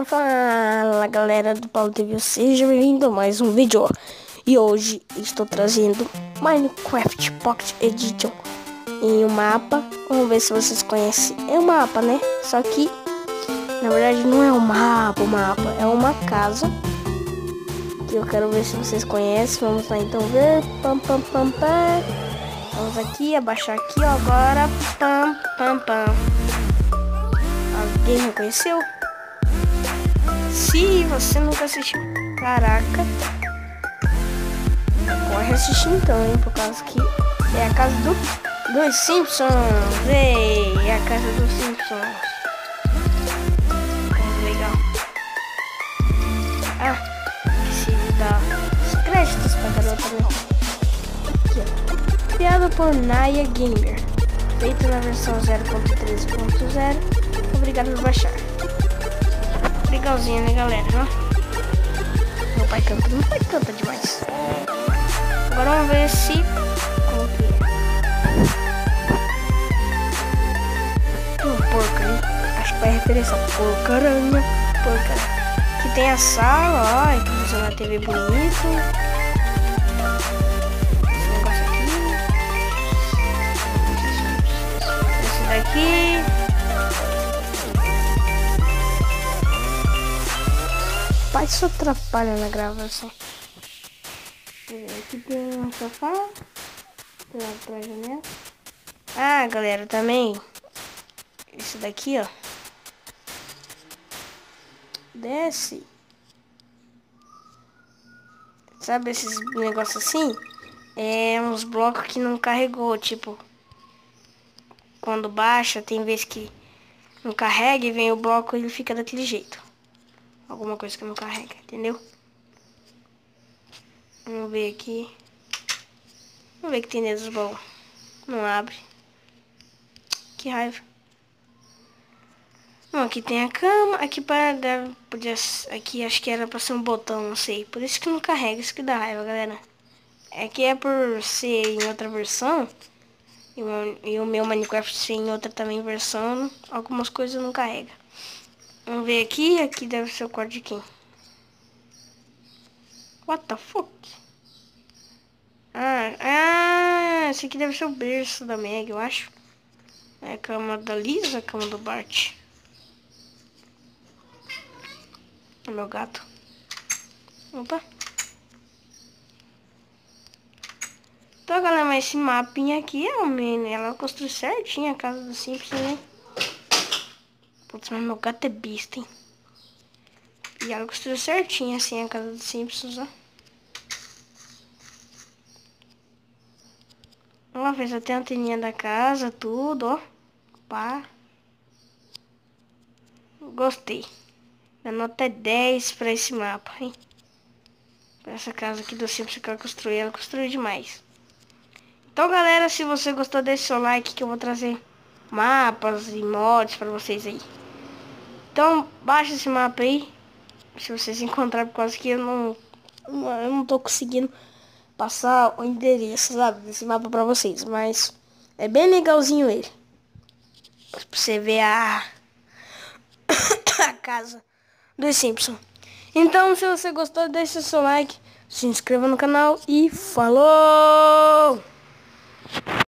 Fala, galera do Paulo TV, seja bem-vindo a mais um vídeo. E hoje estou trazendo Minecraft Pocket Edition em um mapa. Vamos ver se vocês conhecem. É um mapa, né? Só que na verdade não é um mapa, é uma casa. Que eu quero ver se vocês conhecem. Vamos lá então ver. Vamos aqui, abaixar aqui, ó, agora. Alguém reconheceu? Se você nunca assistiu, caraca, corre assistir então, hein? Por causa que é a casa dos Simpsons. Ei, é a casa dos Simpsons. Legal. Esqueci de dar os créditos pra garota, né? Aqui, ó. Criado por Naya Gamer. Feito na versão 0.13.0. Obrigado por baixar. Legalzinho, né, galera? Meu pai canta, meu pai canta demais. Agora vamos ver se... como que é? Porca, hein? Acho que vai referência a porcaranha. Aqui tem a sala, ó, que funciona a TV bonito. Esse negócio aqui. Esse daqui. Pai, isso atrapalha na gravação. Aqui tem um sofá. Pra janela. Ah, galera, também. Esse daqui, ó. Desce. Sabe esses negócios assim? É uns blocos que não carregou. Tipo, quando baixa, tem vez que não carrega e vem o bloco e ele fica daquele jeito. Alguma coisa que não carrega, entendeu? Vamos ver aqui. Vamos ver o que tem dentro dos baús. Não abre. Que raiva. Bom, aqui tem a cama. Aqui podia, aqui acho que era pra ser um botão, não sei. Por isso que não carrega, isso que dá raiva, galera. Aqui é por ser em outra versão. E o meu Minecraft ser em outra também versão. Algumas coisas não carrega. Vamos ver aqui. Aqui deve ser o quarto de quem? What the fuck? Esse aqui deve ser o berço da Meg, eu acho. É a cama da Lisa, a cama do Bart. É meu gato. Opa. Então, galera, mas esse mapinha aqui é ela construiu certinho a casa do Simpsons, né? Putz, mas meu gato é besta, hein? E ela construiu certinho assim a casa dos Simpsons, ó. Ela fez até a anteninha da casa, tudo, ó. Pá. Gostei. A nota é 10 pra esse mapa, hein? Pra essa casa aqui do Simpsons que ela construiu demais. Então, galera, se você gostou, deixe seu like que eu vou trazer mapas e mods pra vocês aí. Então, baixa esse mapa aí. Se vocês encontrarem, por causa que eu não tô conseguindo passar o endereço, sabe, desse mapa pra vocês. Mas é bem legalzinho ele. Pra você ver a casa dos Simpsons. Então, se você gostou, deixa seu like, se inscreva no canal e falou!